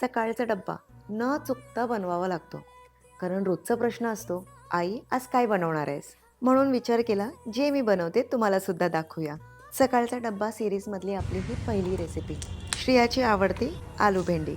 सकाळचा डब्बा न चुकता बनवावा लागतो. कारण रोजचा प्रश्न असतो, "आई, आज काय बनवणार आहेस?" म्हणून विचार केला, जे मी बनवते तुम्हाला सुद्धा दाखवूया. सकाळचा डब्बा सीरीजमधली आपली ही पहिली रेसिपी. श्रियाची आवडती आलू भेंडी.